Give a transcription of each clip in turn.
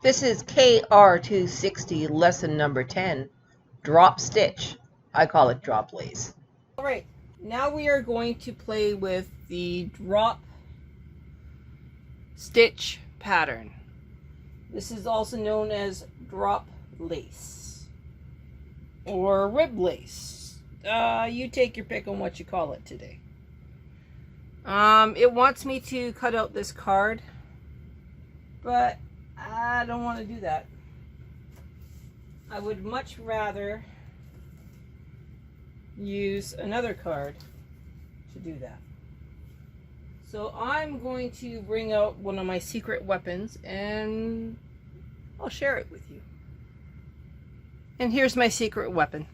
This is KR260 lesson number 10, drop stitch. I call it drop lace. All right, now we are going to play with the drop stitch pattern. This is also known as drop lace or rib lace. You take your pick on what you call it today. It wants me to cut out this card, but I don't want to do that. I would much rather use another card to do that. So I'm going to bring out one of my secret weapons and I'll share it with you. And here's my secret weapon.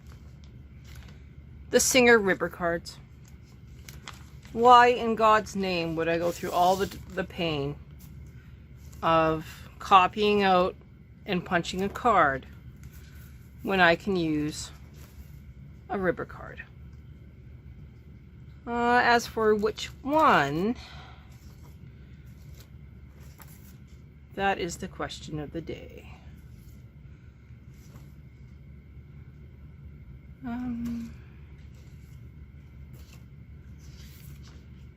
The Singer Ribber cards. Why in God's name would I go through all the pain of copying out and punching a card when I can use a ribber card? As for which one, that is the question of the day.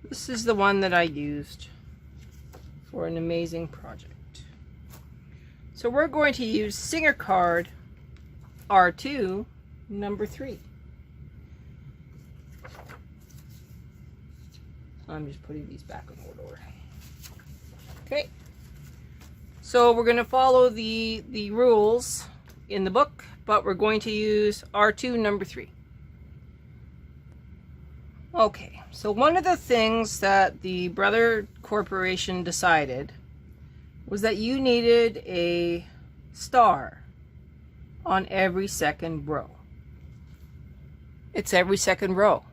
This is the one that I used for an amazing project. So we're going to use Singer card R2 number 3. I'm just putting these back in order. Okay. So we're going to follow the rules in the book, but we're going to use R2 number 3. Okay, so one of the things that the Brother Corporation decided was that you needed a star on every second row. It's every second row.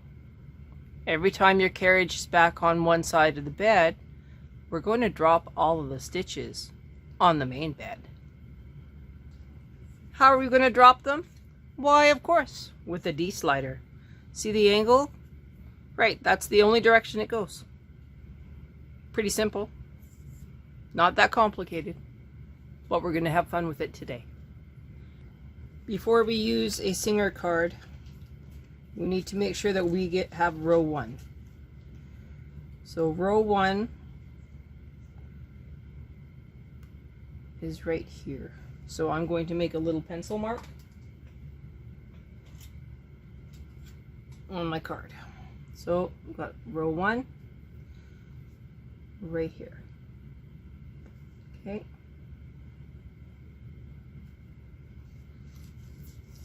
Every time your carriage is back on one side of the bed, we're going to drop all of the stitches on the main bed. How are we going to drop them? Why, of course, with a D-slider. See the angle? Right, that's the only direction it goes. Pretty simple. Not that complicated. But we're going to have fun with it today. Before we use a Singer card, we need to make sure that we have row 1. So row 1 is right here. So I'm going to make a little pencil mark on my card. So we've got row 1 right here. Okay.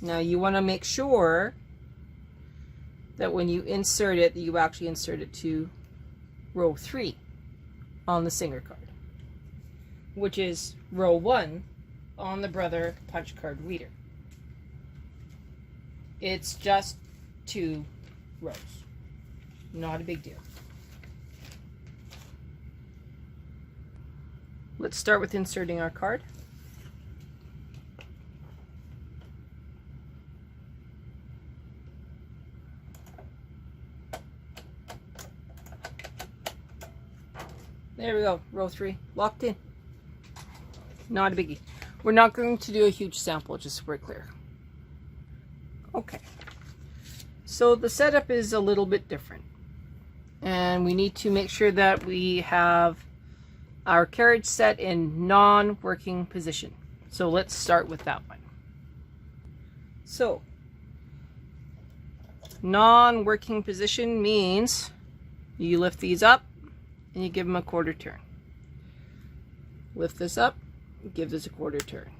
Now you want to make sure that when you insert it, you actually insert it to row 3 on the Singer card, which is row 1 on the Brother punch card reader. It's just 2 rows. Not a big deal. Let's start with inserting our card. There we go, row 3, locked in. Not a biggie. We're not going to do a huge sample, just so we're clear. Okay. So the setup is a little bit different. And we need to make sure that we have our carriage set in non-working position. So let's start with that one. So, non-working position means you lift these up and you give them a quarter turn. Lift this up, give this a quarter turn.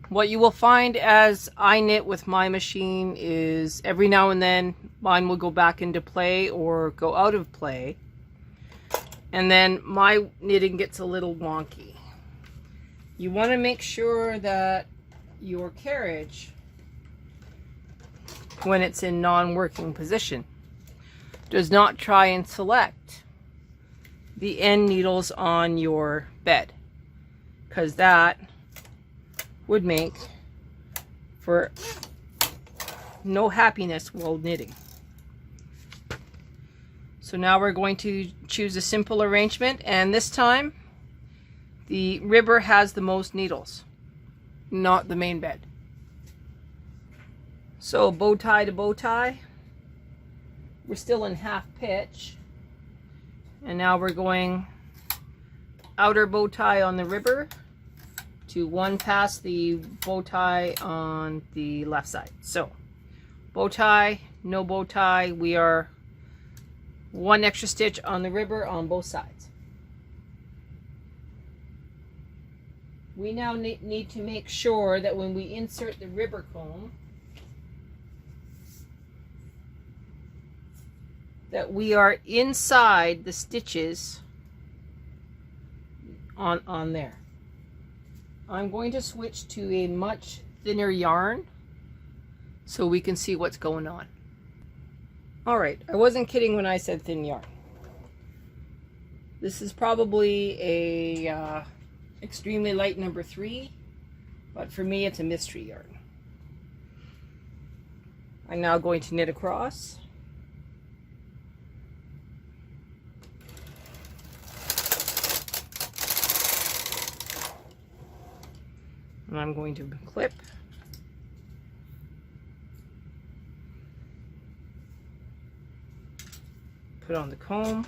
What you will find as I knit with my machine is every now and then mine will go back into play or go out of play. And then my knitting gets a little wonky. You want to make sure that your carriage, when it's in non-working position, does not try and select the end needles on your bed, because that would make for no happiness while knitting. So now we're going to choose a simple arrangement, and this time The ribber has the most needles, not the main bed. So bow tie to bow tie. We're still in half pitch. And now we're going outer bow tie on the ribber to one pass the bow tie on the left side. So bow tie, no bow tie, we are one extra stitch on the ribber on both sides. We now need to make sure that when we insert the ribber comb, that we are inside the stitches on there. I'm going to switch to a much thinner yarn so we can see what's going on. All right, I wasn't kidding when I said thin yarn. This is probably a extremely light number 3, but for me it's a mystery yarn. I'm now going to knit across. And I'm going to clip. Put on the comb.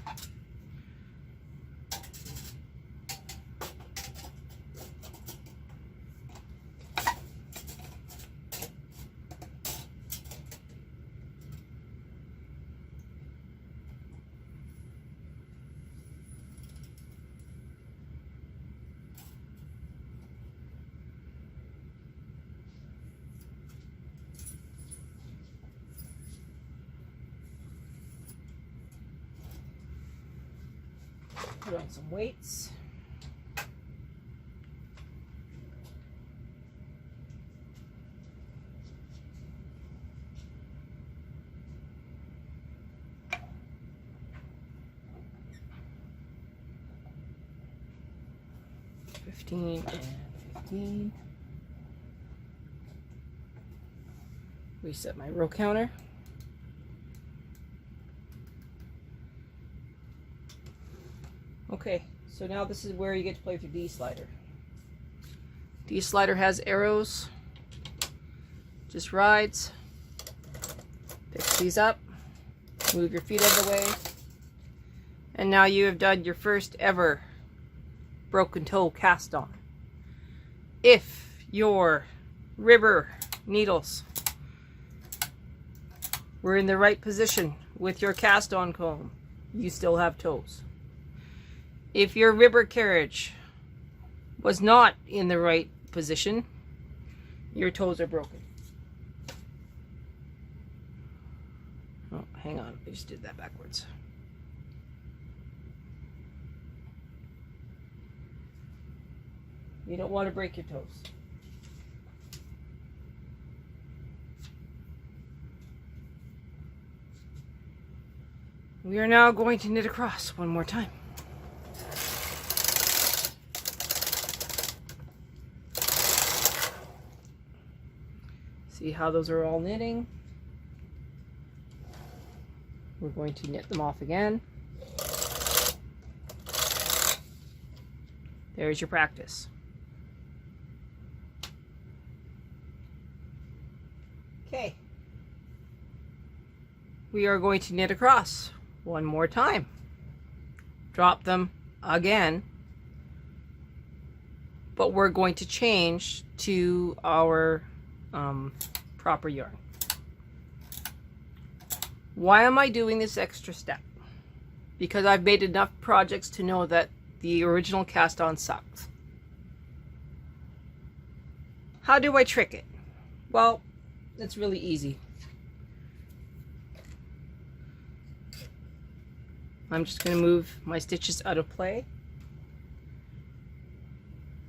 Put on some weights. $15 and $15. Reset my row counter. Okay, so now this is where you get to play with your D slider. D slider has arrows, just rides, picks these up, move your feet out of the way, and now you have done your first ever broken toe cast on. If your ribber needles were in the right position with your cast on comb, you still have toes. If your ribber carriage was not in the right position, your toes are broken. Oh, hang on, I just did that backwards. You don't want to break your toes. We are now going to knit across one more time. See how those are all knitting? We're going to knit them off again. There's your practice. Okay. We are going to knit across one more time. Drop them again. But we're going to change to our proper yarn. Why am I doing this extra step? Because I've made enough projects to know that the original cast on sucks. How do I trick it? Well, it's really easy. I'm just going to move my stitches out of play.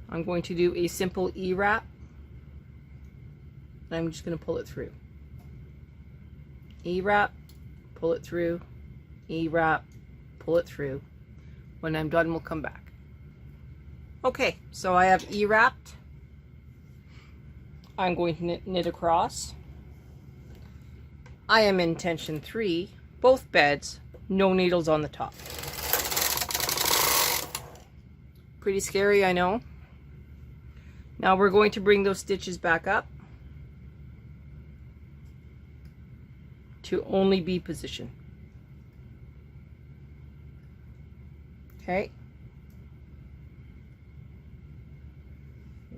I'm going to do a simple E-wrap. I'm just going to pull it through. E-wrap, pull it through, E-wrap, pull it through. When I'm done, we'll come back. Okay, so I have E-wrapped. I'm going to knit across. I am in tension 3, both beds, no needles on the top. Pretty scary, I know. Now we're going to bring those stitches back up to only B position. Okay.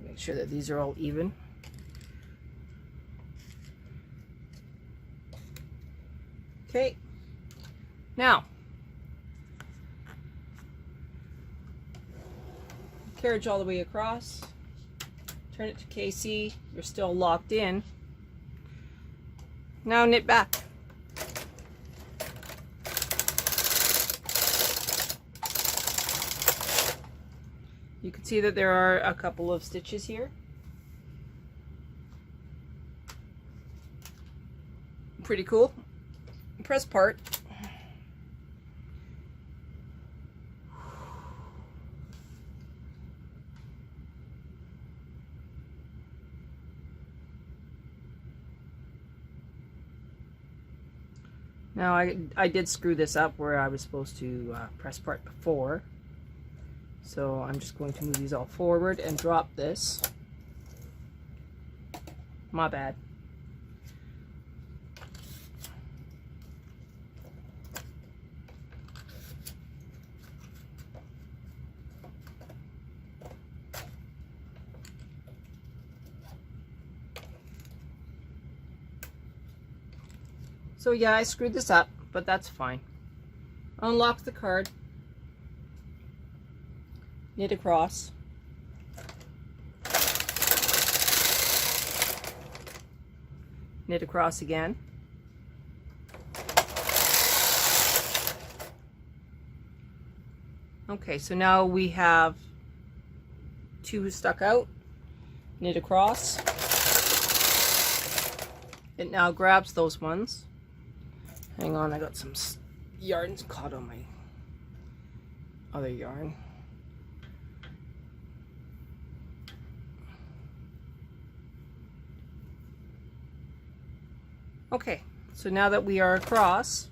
Make sure that these are all even. Okay. Now, carriage all the way across. Turn it to KC. You're still locked in. Now knit back. You can see that there are a couple of stitches here. Pretty cool. Press part. Now I did screw this up where I was supposed to press part before. So I'm just going to move these all forward and drop this. My bad. So yeah, I screwed this up, but that's fine. Unlock the card. Knit across. Knit across again. Okay, so now we have two stuck out. Knit across. It now grabs those ones. Hang on, I got some yarns caught on my other yarn. Okay, so now that we are across,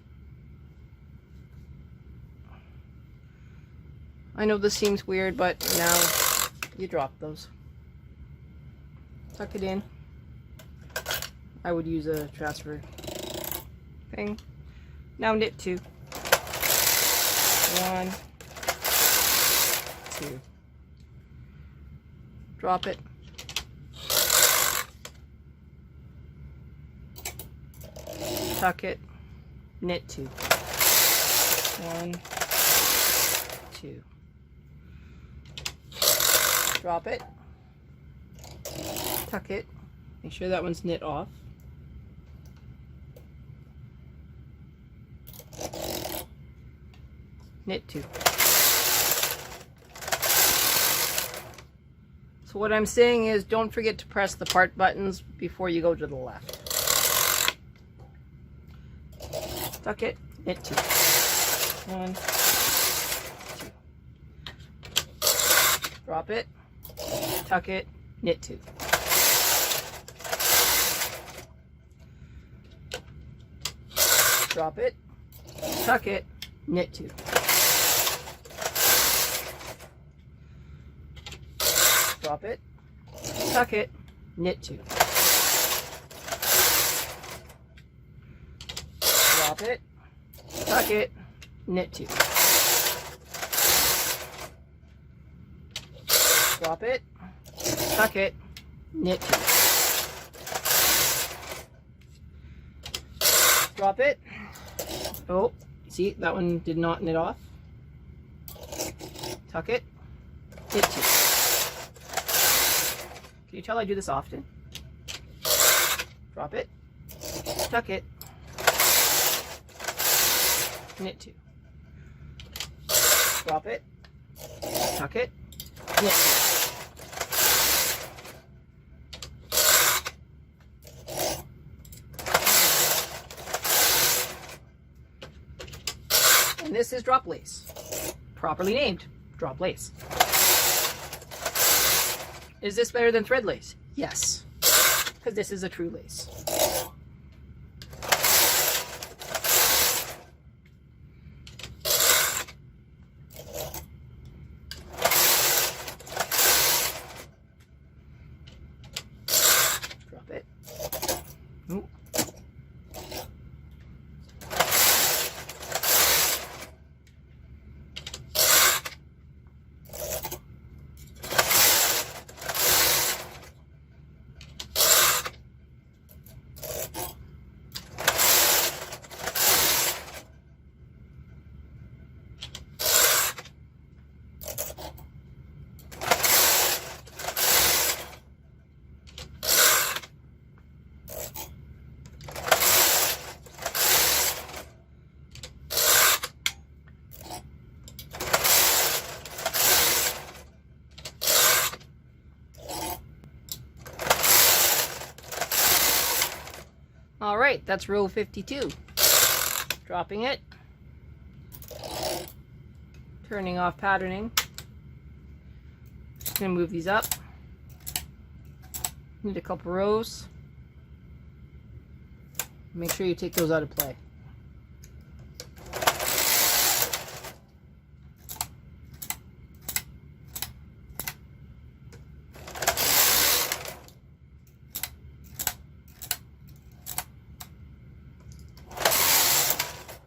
I know this seems weird, but now you drop those. Tuck it in. I would use a transfer thing. Now knit two. 1, 2. Drop it. Tuck it. Knit 2. 1, 2. Drop it. Tuck it. Make sure that one's knit off. Knit 2. So what I'm saying is, don't forget to press the part buttons before you go to the left. Tuck it, knit 2. 1, 2. Drop it, tuck it, knit 2. Drop it, tuck it, knit 2. Drop it, tuck it, knit 2. Drop it, tuck it, knit 2. Drop it, tuck it, knit 2. Drop it. Oh, see, that one did not knit off. Tuck it, knit 2. Can you tell I do this often? Drop it, tuck it, knit 2. Drop it, tuck it, knit 2. And this is drop lace, properly named drop lace. Is this better than thread lace? Yes, because this is a true lace. that's row 52. Dropping it. Turning off patterning. Just gonna move these up. Need a couple rows. Make sure you take those out of play.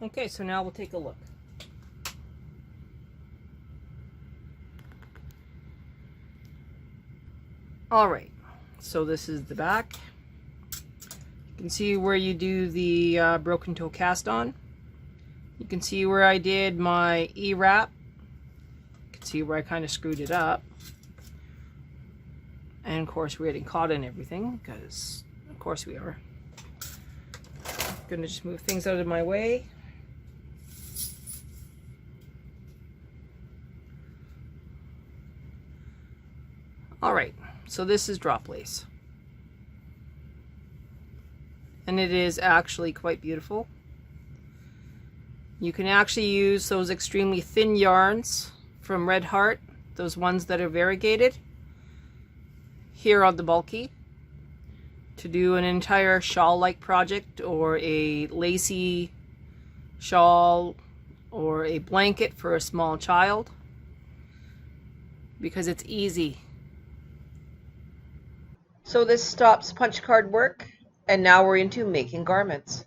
Okay, so now we'll take a look. All right, so this is the back. You can see where you do the broken toe cast on. You can see where I did my E-wrap. You can see where I kind of screwed it up. And of course we're getting caught in everything, because of course we are. I'm gonna just move things out of my way. All right, so this is drop lace. And it is actually quite beautiful. You can actually use those extremely thin yarns from Red Heart, those ones that are variegated, here on the bulky, to do an entire shawl-like project, or a lacy shawl, or a blanket for a small child, because it's easy. So this stops punch card work, and now we're into making garments.